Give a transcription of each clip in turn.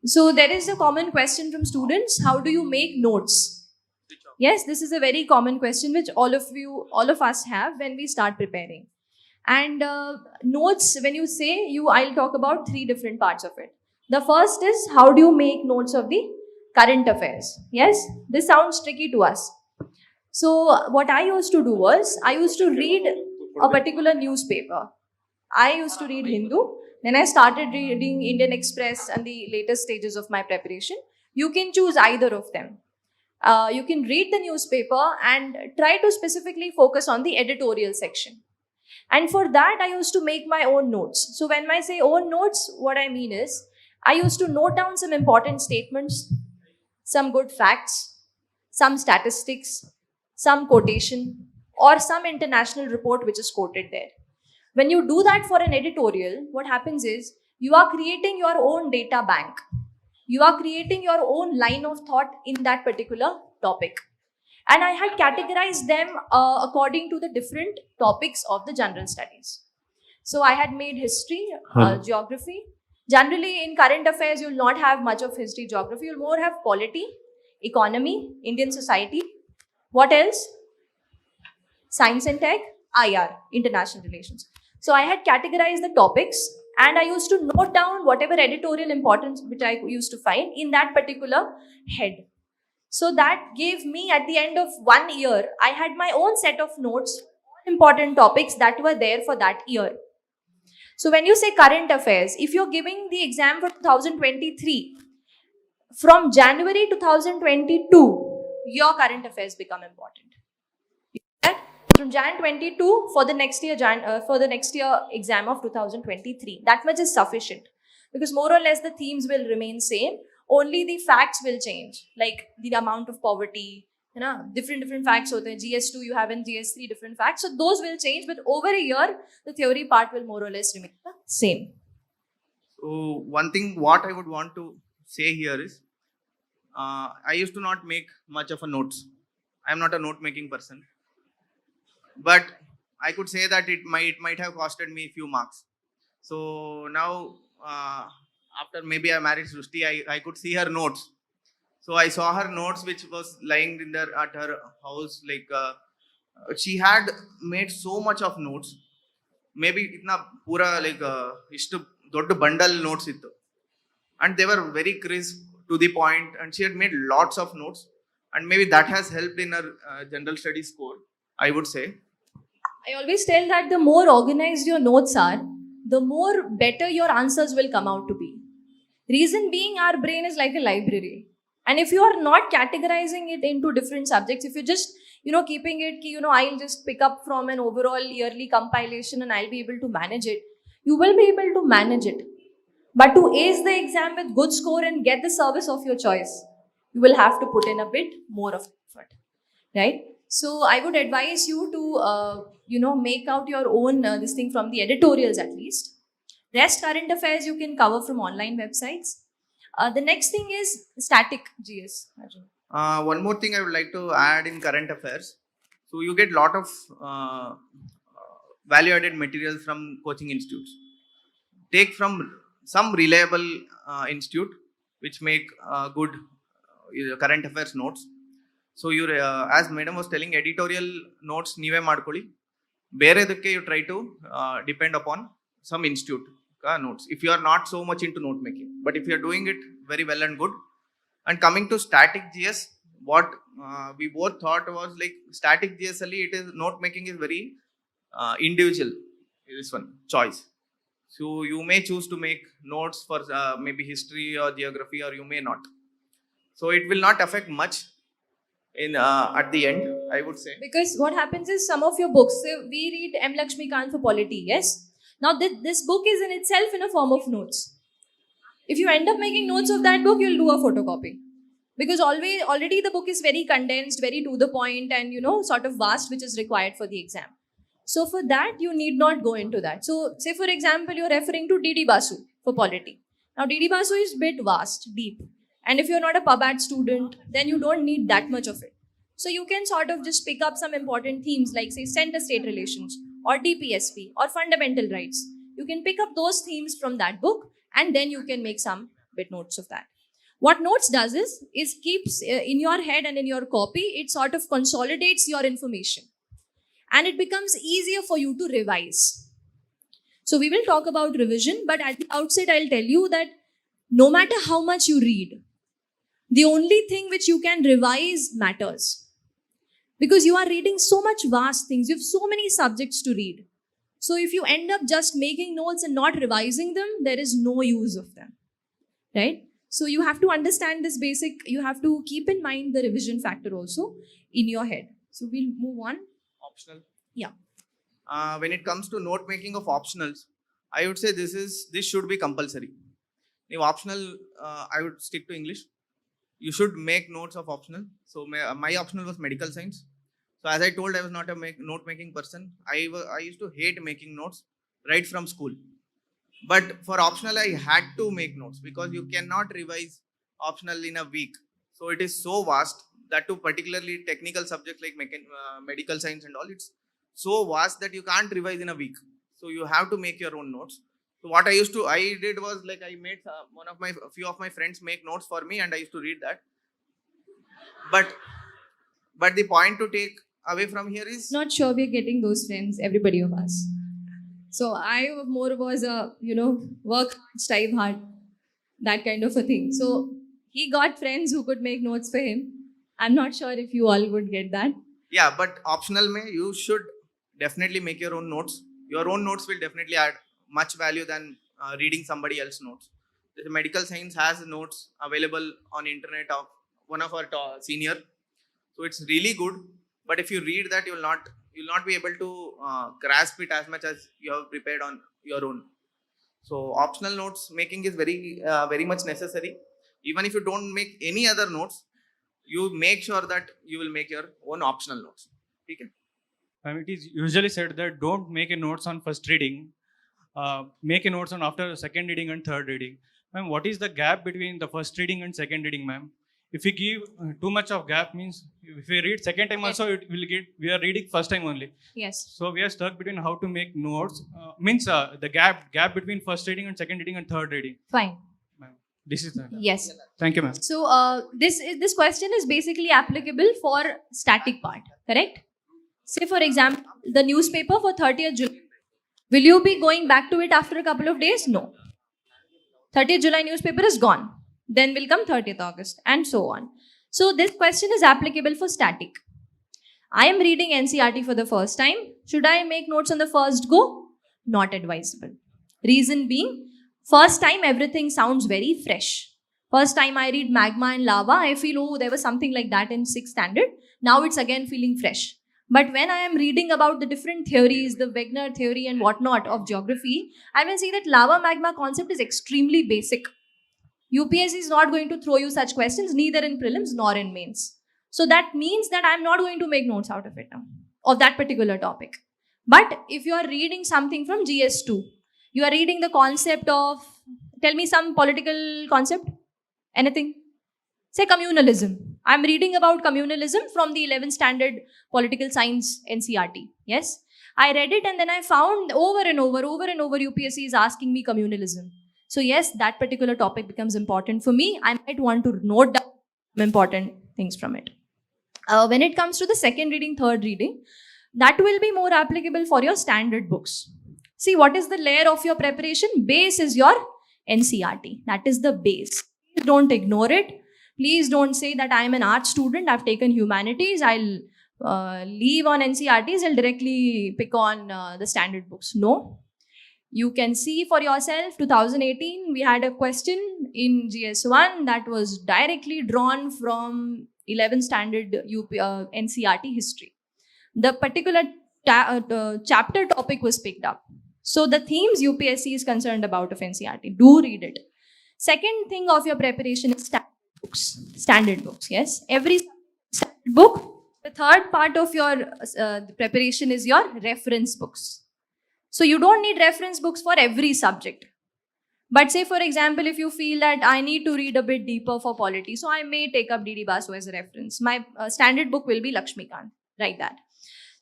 So there is a common question from students: how do you make notes? Yes, this is a very common question which all of us have when we start preparing. And notes, when you say you, I'll talk about three different parts of it. The first is, how do you make notes of the current affairs? Yes, this sounds tricky to us. So what I used to do was, I used to read a particular newspaper. I used to read Hindu. Then I started reading Indian Express and the latest stages of my preparation. You can choose either of them. You can read the newspaper and try to specifically focus on the editorial section. And for that, I used to make my own notes. So when I say own notes, what I mean is, I used to note down some important statements, some good facts, some statistics, some quotation, or some international report which is quoted there. When you do that for an editorial, what happens is, you are creating your own data bank. You are creating your own line of thought in that particular topic. And I had categorized them according to the different topics of the general studies. So I had made history, geography. Generally, in current affairs, you'll not have much of history, geography. You'll more have polity, economy, Indian society. What else? Science and tech, IR, international relations. So I had categorized the topics and I used to note down whatever editorial importance which I used to find in that particular head. So that gave me, at the end of 1 year, I had my own set of notes, important topics that were there for that year. So when you say current affairs, if you're giving the exam for 2023, from January 2022, your current affairs become important. From Jan 22 for the next year exam of 2023. That much is sufficient, because more or less the themes will remain same. Only the facts will change, like the amount of poverty, different facts. So the GS2 you have in GS3 different facts. So those will change, but over a year, the theory part will more or less remain the same. So one thing what I would want to say here is, I used to not make much of a notes. I am not a note making person, but I could say that it might have costed me a few marks. So now, after maybe I married Sharsti, I could see her notes. So I saw her notes which was lying in there at her house. Like she had made so much of notes. Maybe itna pura like ishtu doddu bundle notes ittu, and they were very crisp to the point. And she had made lots of notes, and maybe that has helped in her general studies score, I would say. I always tell that the more organized your notes are, the more better your answers will come out to be. Reason being, our brain is like a library. And if you are not categorizing it into different subjects, if you're just, keeping it, I'll just pick up from an overall yearly compilation and I'll be able to manage it, you will be able to manage it. But to ace the exam with good score and get the service of your choice, you will have to put in a bit more of effort, right? So I would advise you to, make out your own this thing from the editorials at least. Rest current affairs you can cover from online websites. The next thing is static GS. One more thing I would like to add in current affairs. So you get lot of value-added materials from coaching institutes. Take from some reliable institute which make good current affairs notes. So you, as madam was telling, editorial notes ನೀವೇ ಮಾಡ್ಕೊಳ್ಳಿ. ಬೇರೆದಕ್ಕೆ you try to depend upon some institute notes if you are not so much into note making. But if you are doing it very well and good. And coming to static GS, what we both thought was like static GS ali, it is note making is very individual. This one choice. So you may choose to make notes for maybe history or geography, or you may not. So it will not affect much in at the end, I would say. Because what happens is, some of your books, so we read M. Lakshmikant for polity, yes? Now this book is in itself in a form of notes. If you end up making notes of that book, you'll do a photocopy. Because already the book is very condensed, very to the point, and sort of vast, which is required for the exam. So for that, you need not go into that. So say for example, you're referring to D.D. Basu for polity. Now D.D. Basu is bit vast, deep. And if you're not a PubAd student, then you don't need that much of it. So you can sort of just pick up some important themes like, say, center-state relations or DPSP or fundamental rights. You can pick up those themes from that book and then you can make some bit notes of that. What notes does is keeps in your head and in your copy, it sort of consolidates your information and it becomes easier for you to revise. So we will talk about revision, but at the outset, I'll tell you that no matter how much you read, the only thing which you can revise matters. Because you are reading so much vast things, you have so many subjects to read. So if you end up just making notes and not revising them, there is no use of them, right? So you have to understand this basic, you have to keep in mind the revision factor also in your head. So we'll move on. Optional. Yeah. When it comes to note making of optionals, I would say this should be compulsory. If optional, I would stick to English. You should make notes of optional. So my optional was medical science. So as I told, I was not a note making person. I used to hate making notes right from school. But for optional, I had to make notes because you cannot revise optional in a week. So it is so vast that to particularly technical subjects like medical science and all, it's so vast that you can't revise in a week. So you have to make your own notes. So what I did was like I made a few of my friends make notes for me, and I used to read that. But the point to take away from here is Not sure we're getting those friends, everybody of us. So I more was a, work hard, strive hard, that kind of a thing. So he got friends who could make notes for him. I'm not sure if you all would get that. yeah, but optional may you should definitely make your own notes. Your own notes will definitely add much value than reading somebody else's notes. The medical science has notes available on internet of one of our senior, so it's really good. But if you read that, you'll not be able to grasp it as much as you have prepared on your own. So optional notes making is very much necessary. Even if you don't make any other notes, you make sure that you will make your own optional notes. Okay? It is usually said that don't make a notes on first reading, make a notes on after second reading and third reading. Ma'am, what is the gap between the first reading and second reading, ma'am? If we give too much of gap, means if we read second time also, it will get, we are reading first time only. Yes. So we are stuck between how to make notes, the gap between first reading and second reading and third reading. Fine. Ma'am, this is the. Yes. Thank you, ma'am. So this question is basically applicable for static part, correct? Say for example, the newspaper for 30th July. Will you be going back to it after a couple of days? No. 30th July newspaper is gone. Then will come 30th August and so on. So this question is applicable for static. I am reading NCERT for the first time. Should I make notes on the first go? Not advisable. Reason being, first time everything sounds very fresh. First time I read magma and lava, I feel, oh, there was something like that in 6th standard. Now it's again feeling fresh. But when I am reading about the different theories, the Wegener theory and whatnot of geography, I will see that lava magma concept is extremely basic. UPSC is not going to throw you such questions, neither in prelims nor in mains. So that means that I'm not going to make notes out of it now, of that particular topic. But if you are reading something from GS2, you are reading the concept of, tell me some political concept, anything. Say communalism. I'm reading about communalism from the 11th standard political science NCERT. Yes. I read it and then I found over and over UPSC is asking me communalism. So yes, that particular topic becomes important for me. I might want to note down important things from it. When it comes to the second reading, third reading, that will be more applicable for your standard books. See, what is the layer of your preparation? Base is your NCERT. That is the base. Please don't ignore it. Please don't say that I am an art student, I've taken humanities, I'll leave on NCERTs, I'll directly pick on the standard books. No. You can see for yourself, 2018, we had a question in GS1 that was directly drawn from 11th standard NCERT history. The particular chapter topic was picked up. So the themes UPSC is concerned about of NCERT, do read it. Second thing of your preparation is standard books, yes. Every standard book, the third part of your preparation is your reference books. So you don't need reference books for every subject. But say for example, if you feel that I need to read a bit deeper for polity, so I may take up D.D. Basu as a reference. My standard book will be Lakshmikant, like that.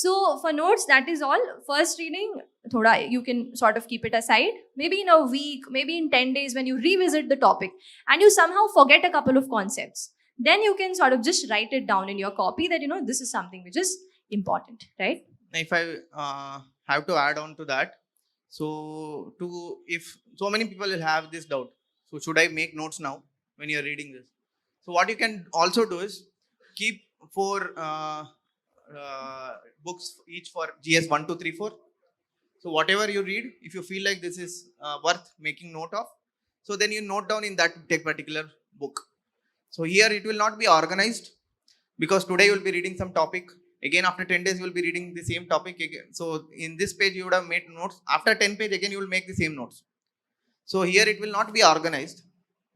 So for notes, that is all. First reading, thoda, you can sort of keep it aside. Maybe in a week, maybe in 10 days when you revisit the topic and you somehow forget a couple of concepts, then you can sort of just write it down in your copy that, this is something which is important, right? If I have to add on to that, if so many people will have this doubt, so should I make notes now when you're reading this? So what you can also do is keep 4 books each for GS 1, 2, 3, 4. So whatever you read, if you feel like this is worth making note of, so then you note down in that particular book. So here it will not be organized, because today you will be reading some topic. Again, after 10 days, you will be reading the same topic again. So in this page, you would have made notes. After 10 page, again, you will make the same notes. So here it will not be organized,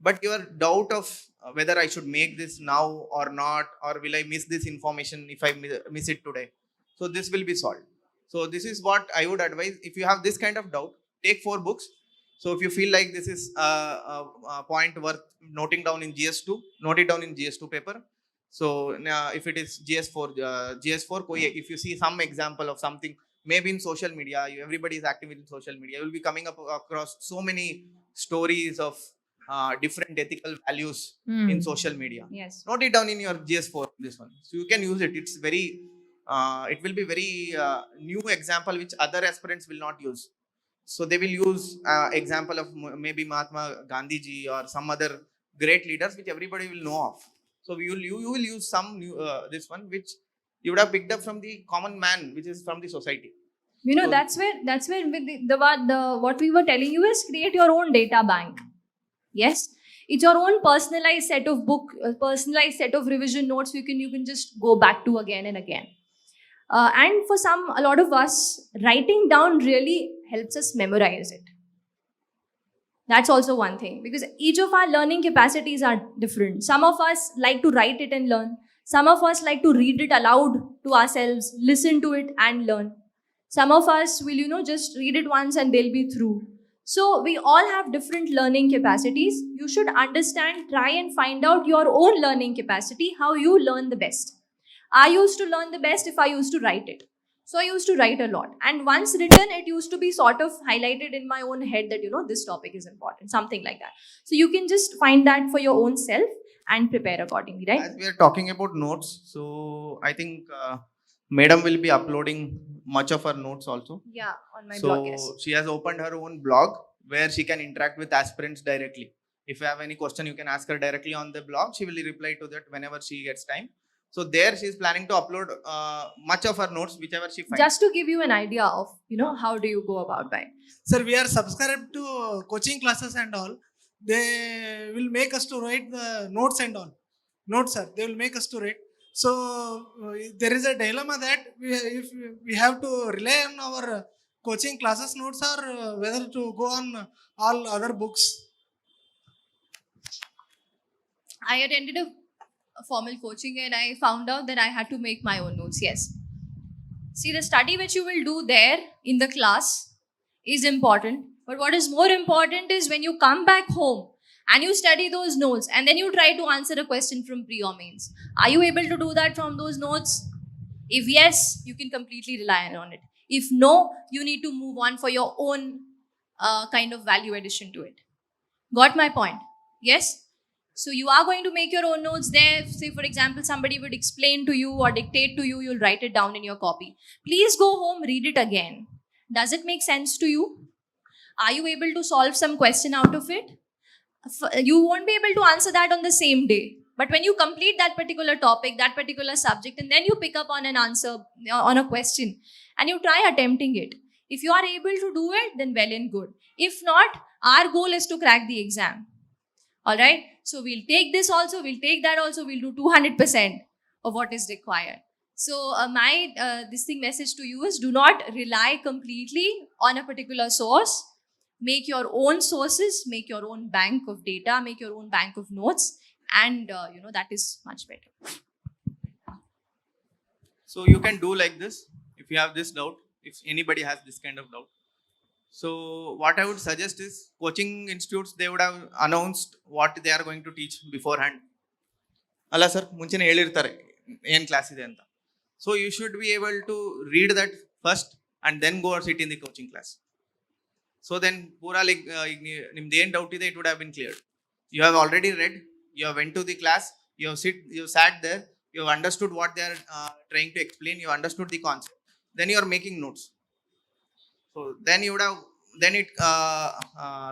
but your doubt of whether I should make this now or not, or will I miss this information if I miss it today. So this will be solved. So this is what I would advise. If you have this kind of doubt, take 4 books. So if you feel like this is a point worth noting down in GS2, note it down in GS2 paper. So if it is GS4, if you see some example of something, maybe in social media, everybody is active in social media, you will be coming up across so many stories of different ethical values in social media. Yes. Note it down in your GS4, this one. So you can use it. It's very, it will be very new example which other aspirants will not use. So they will use example of maybe Mahatma Gandhi ji or some other great leaders which everybody will know of. So you will use some new this one which you would have picked up from the common man, which is from the society. So, that's where with the what we were telling you is create your own data bank. Yes, it's your own personalized set of personalized set of revision notes you can just go back to again and again. And for a lot of us, writing down really helps us memorize it. That's also one thing, because each of our learning capacities are different. Some of us like to write it and learn. Some of us like to read it aloud to ourselves, listen to it and learn. Some of us will, just read it once and they'll be through. So we all have different learning capacities. You should understand, try and find out your own learning capacity, how you learn the best. I used to learn the best if I used to write it. So I used to write a lot. And once written, it used to be sort of highlighted in my own head that, this topic is important, something like that. So you can just find that for your own self and prepare accordingly, right? As we are talking about notes, so I think Madam will be uploading much of her notes also. Yeah, on my So blog, yes. she has opened her own blog where she can interact with aspirants directly. If you have any question, you can ask her directly on the blog. She will reply to that whenever she gets time. So there she is planning to upload much of her notes, whichever she finds. Just to give you an idea of, how do you go about by. Sir, we are subscribed to coaching classes and all. They will make us to write the notes and all. Notes, sir. They will make us to write. So there is a dilemma that if we have to rely on our coaching classes notes or whether to go on all other books. I attended a formal coaching and I found out that I had to make my own notes. Yes. See, the study which you will do there in the class is important. But what is more important is when you come back home and you study those notes and then you try to answer a question from pre or mains. Are you able to do that from those notes? If yes, you can completely rely on it. If no, you need to move on for your own kind of value addition to it. Got my point? Yes? So you are going to make your own notes there. Say, for example, somebody would explain to you or dictate to you, you'll write it down in your copy. Please go home, read it again. Does it make sense to you? Are you able to solve some question out of it? You won't be able to answer that on the same day. But when you complete that particular topic, that particular subject, and then you pick up on an answer, on a question, and you try attempting it. If you are able to do it, then well and good. If not, our goal is to crack the exam. All right. So we'll take this also, we'll take that also, we'll do 200% of what is required. So my message to you is, do not rely completely on a particular source. Make your own sources, make your own bank of data, make your own bank of notes, and that is much better. So you can do like this if you have this doubt, if anybody has this kind of doubt. So what I would suggest is, coaching institutes, they would have announced what they are going to teach beforehand. Alla sir, ಮುಂಚೆನೇ ಹೇಳಿರ್ತಾರೆ ಏನು class ಇದೆ ಅಂತ. So you should be able to read that first and then go or sit in the coaching class. So then pura like nimde en doubt ide, it would have been cleared. You have already read, you have went to the class, you sat there, you have understood what they are trying to explain, you understood the concept, then you are making notes. So then you would have, then it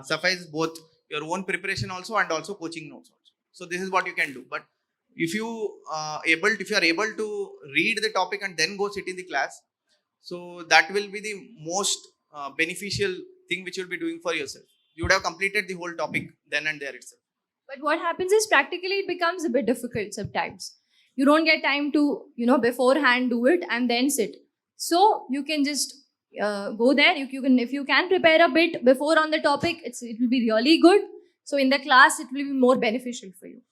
suffices both your own preparation also and also coaching notes also. So this is what you can do. But if you are able to read the topic and then go sit in the class, so that will be the most beneficial thing which you'll be doing for yourself. You would have completed the whole topic then and there itself. But what happens is practically it becomes a bit difficult sometimes. You don't get time to, beforehand do it and then sit. So you can just go there. You can, if you can prepare a bit before on the topic, it will be really good. So in the class, it will be more beneficial for you.